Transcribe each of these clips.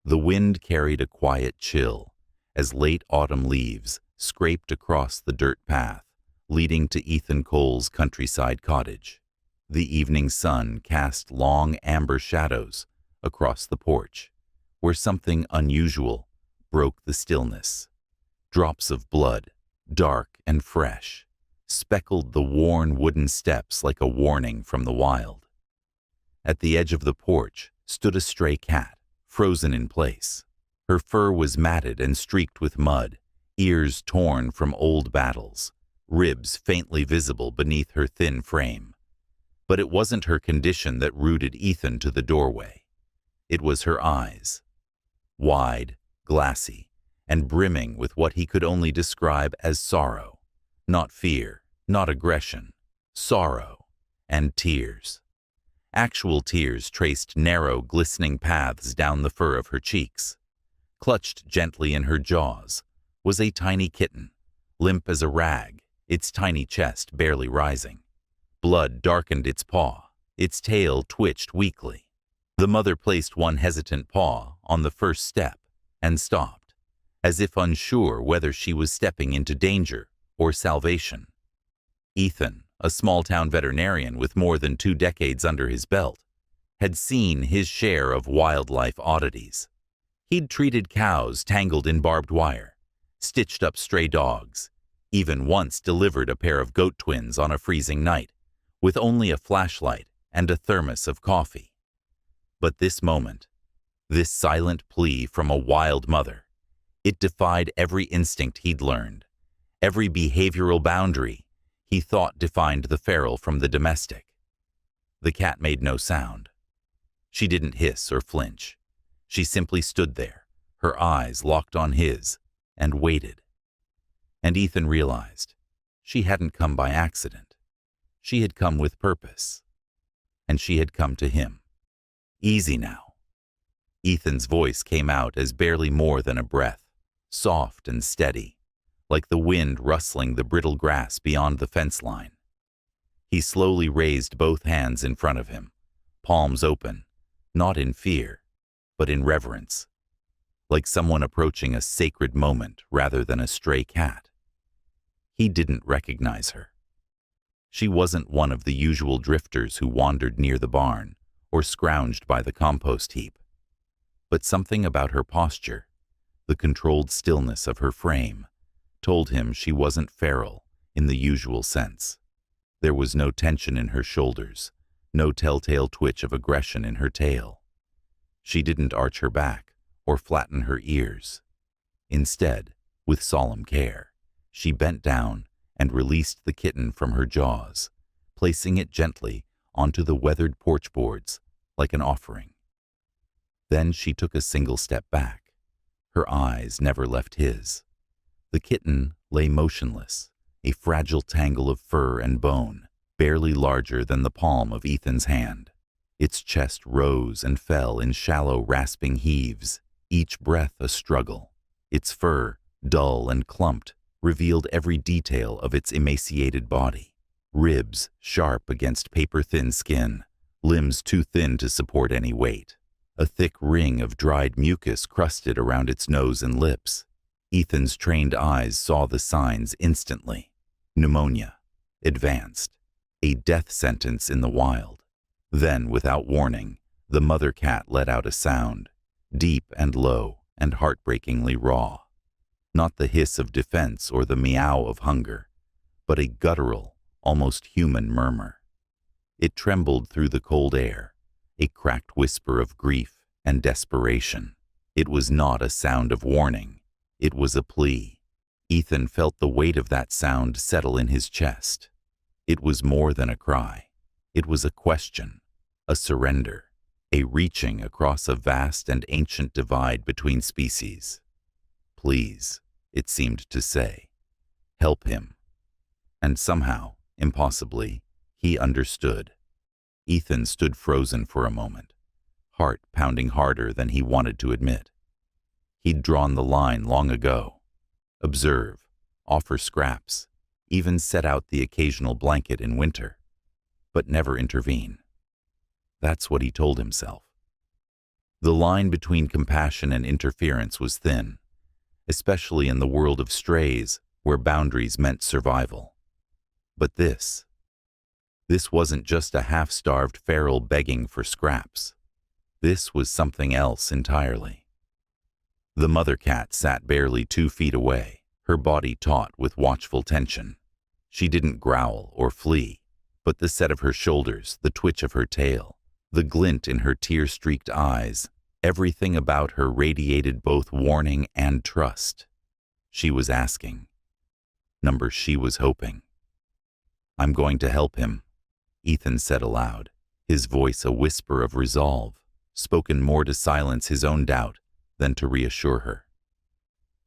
The wind carried a quiet chill as late autumn leaves scraped across the dirt path leading to Ethan Cole's countryside cottage. The evening sun cast long amber shadows across the porch, where something unusual broke the stillness. Drops of blood, dark and fresh, speckled the worn wooden steps like a warning from the wild. At the edge of the porch stood a stray cat, frozen in place. Her fur was matted and streaked with mud, ears torn from old battles, ribs faintly visible beneath her thin frame. But it wasn't her condition that rooted Ethan to the doorway. It was her eyes. Wide, glassy, and brimming with what he could only describe as sorrow. Not fear, not aggression, sorrow and tears. Actual tears traced narrow, glistening paths down the fur of her cheeks. Clutched gently in her jaws was a tiny kitten, limp as a rag, its tiny chest barely rising. Blood darkened its paw, its tail twitched weakly. The mother placed one hesitant paw on the first step and stopped, as if unsure whether she was stepping into danger or salvation. Ethan, a small-town veterinarian with more than 2 decades under his belt, had seen his share of wildlife oddities. He'd treated cows tangled in barbed wire, stitched up stray dogs, even once delivered a pair of goat twins on a freezing night, with only a flashlight and a thermos of coffee. But this moment, this silent plea from a wild mother, it defied every instinct he'd learned, every behavioral boundary he thought defined the feral from the domestic. The cat made no sound. She didn't hiss or flinch. She simply stood there, her eyes locked on his, and waited. And Ethan realized she hadn't come by accident. She had come with purpose. And she had come to him. Easy now. Ethan's voice came out as barely more than a breath, soft and steady, like the wind rustling the brittle grass beyond the fence line. He slowly raised both hands in front of him, palms open, not in fear, but in reverence, like someone approaching a sacred moment rather than a stray cat. He didn't recognize her. She wasn't one of the usual drifters who wandered near the barn or scrounged by the compost heap. But something about her posture, the controlled stillness of her frame, told him she wasn't feral in the usual sense. There was no tension in her shoulders, no telltale twitch of aggression in her tail. She didn't arch her back or flatten her ears. Instead, with solemn care, she bent down and released the kitten from her jaws, placing it gently onto the weathered porch boards like an offering. Then she took a single step back. Her eyes never left his. The kitten lay motionless, a fragile tangle of fur and bone, barely larger than the palm of Ethan's hand. Its chest rose and fell in shallow, rasping heaves, each breath a struggle. Its fur, dull and clumped, revealed every detail of its emaciated body. Ribs sharp against paper-thin skin, limbs too thin to support any weight. A thick ring of dried mucus crusted around its nose and lips. Ethan's trained eyes saw the signs instantly. Pneumonia, advanced, a death sentence in the wild. Then, without warning, the mother cat let out a sound, deep and low and heartbreakingly raw. Not the hiss of defense or the meow of hunger, but a guttural, almost human murmur. It trembled through the cold air, a cracked whisper of grief and desperation. It was not a sound of warning. It was a plea. Ethan felt the weight of that sound settle in his chest. It was more than a cry. It was a question, a surrender, a reaching across a vast and ancient divide between species. Please, it seemed to say. Help him. And somehow, impossibly, he understood. Ethan stood frozen for a moment, heart pounding harder than he wanted to admit. He'd drawn the line long ago. Observe, offer scraps, even set out the occasional blanket in winter, but never intervene. That's what he told himself. The line between compassion and interference was thin, especially in the world of strays where boundaries meant survival. But this wasn't just a half-starved feral begging for scraps. This was something else entirely. The mother cat sat barely 2 feet away, her body taut with watchful tension. She didn't growl or flee, but the set of her shoulders, the twitch of her tail, the glint in her tear-streaked eyes, everything about her radiated both warning and trust. She was asking. She was hoping. "I'm going to help him," Ethan said aloud, his voice a whisper of resolve, spoken more to silence his own doubt than to reassure her.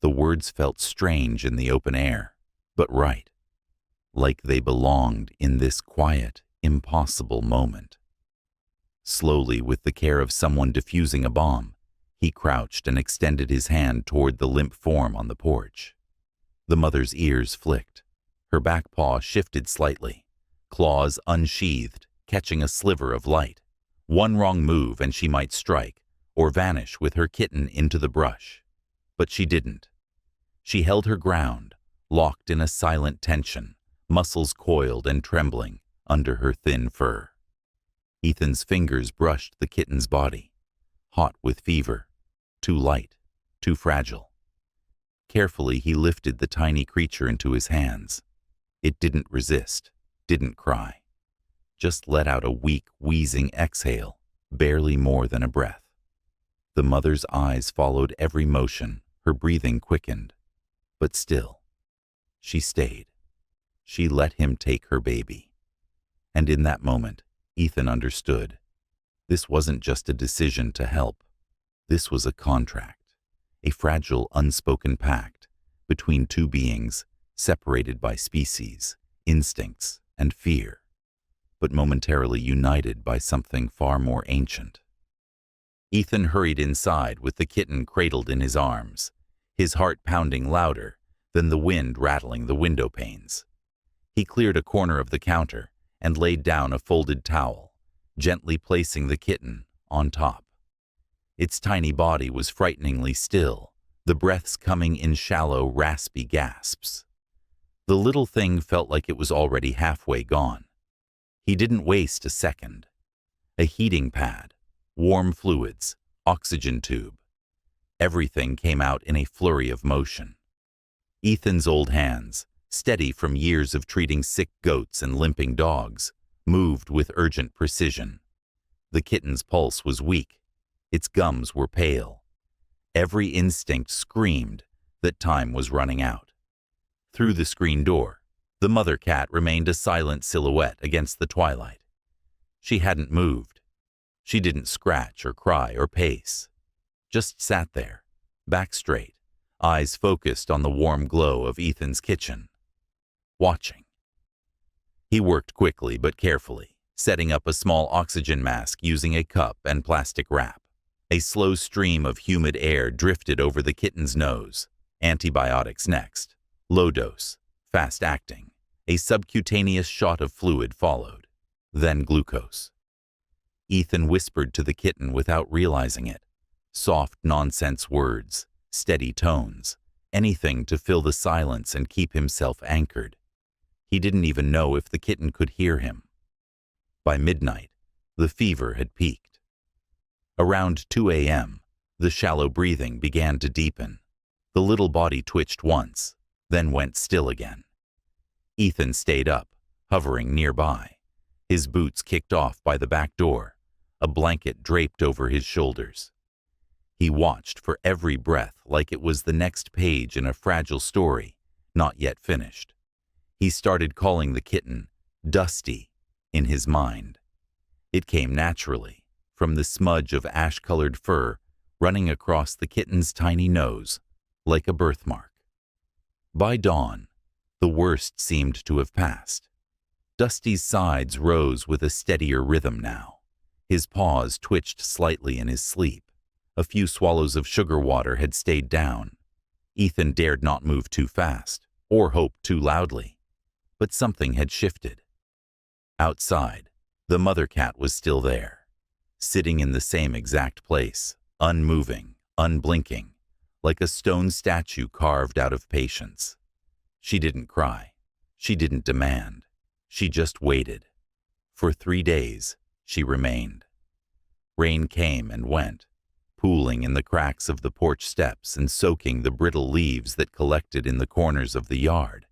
The words felt strange in the open air, but right, like they belonged in this quiet, impossible moment. Slowly, with the care of someone defusing a bomb, he crouched and extended his hand toward the limp form on the porch. The mother's ears flicked. Her back paw shifted slightly, claws unsheathed, catching a sliver of light. One wrong move and she might strike, or vanish with her kitten into the brush. But she didn't. She held her ground, locked in a silent tension, muscles coiled and trembling under her thin fur. Ethan's fingers brushed the kitten's body, hot with fever, too light, too fragile. Carefully, he lifted the tiny creature into his hands. It didn't resist, didn't cry, just let out a weak, wheezing exhale, barely more than a breath. The mother's eyes followed every motion, her breathing quickened. But still, she stayed. She let him take her baby. And in that moment, Ethan understood. This wasn't just a decision to help. This was a contract, a fragile, unspoken pact between two beings separated by species, instincts, and fear, but momentarily united by something far more ancient. Ethan hurried inside with the kitten cradled in his arms, his heart pounding louder than the wind rattling the window panes. He cleared a corner of the counter and laid down a folded towel, gently placing the kitten on top. Its tiny body was frighteningly still, the breaths coming in shallow, raspy gasps. The little thing felt like it was already halfway gone. He didn't waste a second. A heating pad, warm fluids, oxygen tube. Everything came out in a flurry of motion. Ethan's old hands, steady from years of treating sick goats and limping dogs, moved with urgent precision. The kitten's pulse was weak. Its gums were pale. Every instinct screamed that time was running out. Through the screen door, the mother cat remained a silent silhouette against the twilight. She hadn't moved. She didn't scratch or cry or pace. Just sat there, back straight, eyes focused on the warm glow of Ethan's kitchen. Watching. He worked quickly but carefully, setting up a small oxygen mask using a cup and plastic wrap. A slow stream of humid air drifted over the kitten's nose. Antibiotics next. Low dose, fast-acting. A subcutaneous shot of fluid followed. Then glucose. Ethan whispered to the kitten without realizing it. Soft nonsense words, steady tones, anything to fill the silence and keep himself anchored. He didn't even know if the kitten could hear him. By midnight, the fever had peaked. Around 2 a.m., the shallow breathing began to deepen. The little body twitched once, then went still again. Ethan stayed up, hovering nearby, his boots kicked off by the back door, a blanket draped over his shoulders. He watched for every breath like it was the next page in a fragile story, not yet finished. He started calling the kitten Dusty in his mind. It came naturally, from the smudge of ash-colored fur running across the kitten's tiny nose, like a birthmark. By dawn, the worst seemed to have passed. Dusty's sides rose with a steadier rhythm now. His paws twitched slightly in his sleep. A few swallows of sugar water had stayed down. Ethan dared not move too fast, or hope too loudly. But something had shifted. Outside, the mother cat was still there, sitting in the same exact place, unmoving, unblinking, like a stone statue carved out of patience. She didn't cry. She didn't demand. She just waited. For 3 days, she remained. Rain came and went, pooling in the cracks of the porch steps and soaking the brittle leaves that collected in the corners of the yard.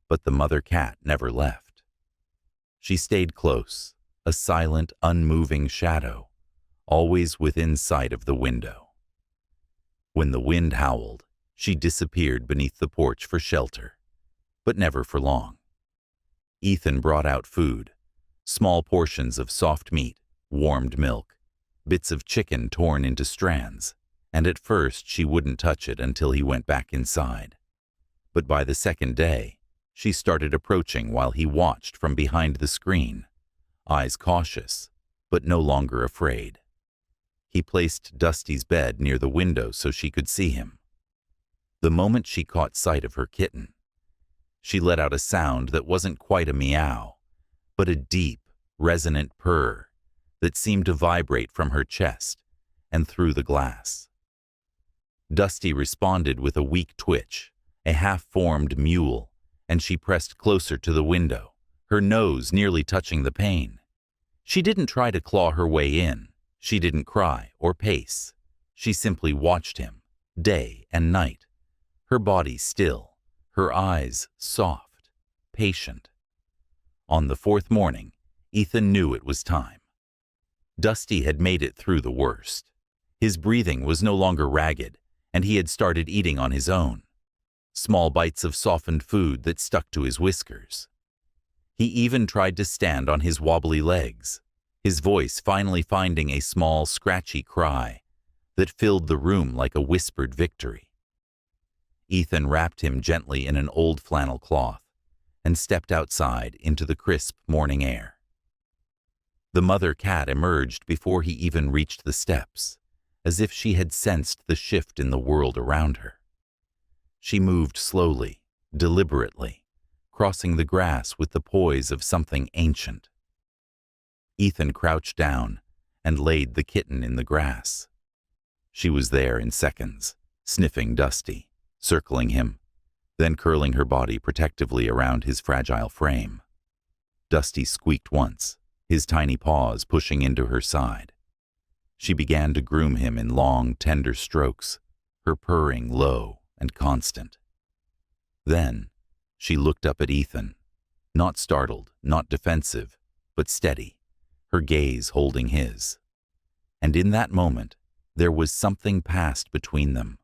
But the mother cat never left. She stayed close, a silent, unmoving shadow, always within sight of the window. When the wind howled, she disappeared beneath the porch for shelter, but never for long. Ethan brought out food, small portions of soft meat, warmed milk, bits of chicken torn into strands, and at first she wouldn't touch it until he went back inside. But by the second day, she started approaching while he watched from behind the screen, eyes cautious, but no longer afraid. He placed Dusty's bed near the window so she could see him. The moment she caught sight of her kitten, she let out a sound that wasn't quite a meow, but a deep, resonant purr that seemed to vibrate from her chest and through the glass. Dusty responded with a weak twitch, a half-formed mule, and she pressed closer to the window, her nose nearly touching the pane. She didn't try to claw her way in. She didn't cry or pace. She simply watched him, day and night, her body still, her eyes soft, patient. On the 4th morning, Ethan knew it was time. Dusty had made it through the worst. His breathing was no longer ragged, and he had started eating on his own. Small bites of softened food that stuck to his whiskers. He even tried to stand on his wobbly legs, his voice finally finding a small, scratchy cry that filled the room like a whispered victory. Ethan wrapped him gently in an old flannel cloth and stepped outside into the crisp morning air. The mother cat emerged before he even reached the steps, as if she had sensed the shift in the world around her. She moved slowly, deliberately, crossing the grass with the poise of something ancient. Ethan crouched down and laid the kitten in the grass. She was there in seconds, sniffing Dusty, circling him, then curling her body protectively around his fragile frame. Dusty squeaked once, his tiny paws pushing into her side. She began to groom him in long, tender strokes, her purring low and constant. Then, she looked up at Ethan, not startled, not defensive, but steady, her gaze holding his. And in that moment, there was something passed between them.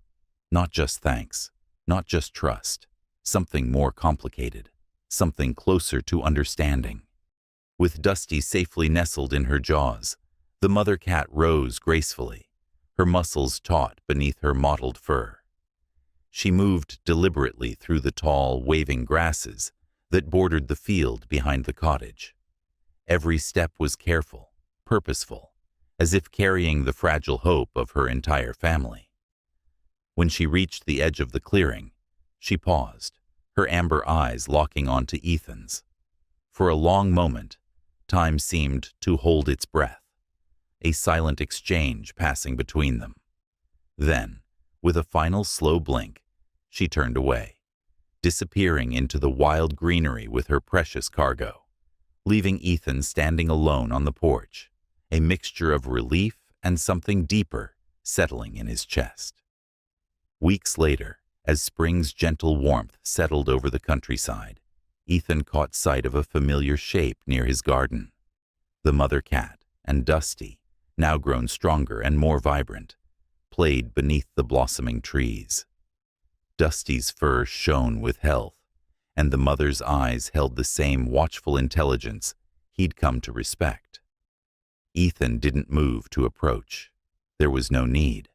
Not just thanks, not just trust, something more complicated, something closer to understanding. With Dusty safely nestled in her jaws, the mother cat rose gracefully, her muscles taut beneath her mottled fur. She moved deliberately through the tall, waving grasses that bordered the field behind the cottage. Every step was careful, purposeful, as if carrying the fragile hope of her entire family. When she reached the edge of the clearing, she paused, her amber eyes locking onto Ethan's. For a long moment, time seemed to hold its breath, a silent exchange passing between them. Then, with a final slow blink, she turned away, disappearing into the wild greenery with her precious cargo, leaving Ethan standing alone on the porch, a mixture of relief and something deeper settling in his chest. Weeks later, as spring's gentle warmth settled over the countryside, Ethan caught sight of a familiar shape near his garden. The mother cat and Dusty, now grown stronger and more vibrant, played beneath the blossoming trees. Dusty's fur shone with health, and the mother's eyes held the same watchful intelligence he'd come to respect. Ethan didn't move to approach. There was no need.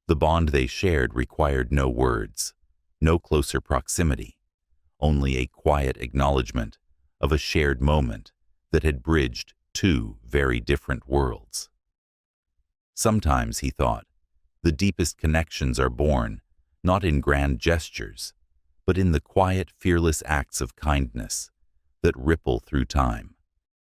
The bond they shared required no words, no closer proximity, only a quiet acknowledgement of a shared moment that had bridged 2 very different worlds. Sometimes, he thought, the deepest connections are born not in grand gestures, but in the quiet, fearless acts of kindness that ripple through time.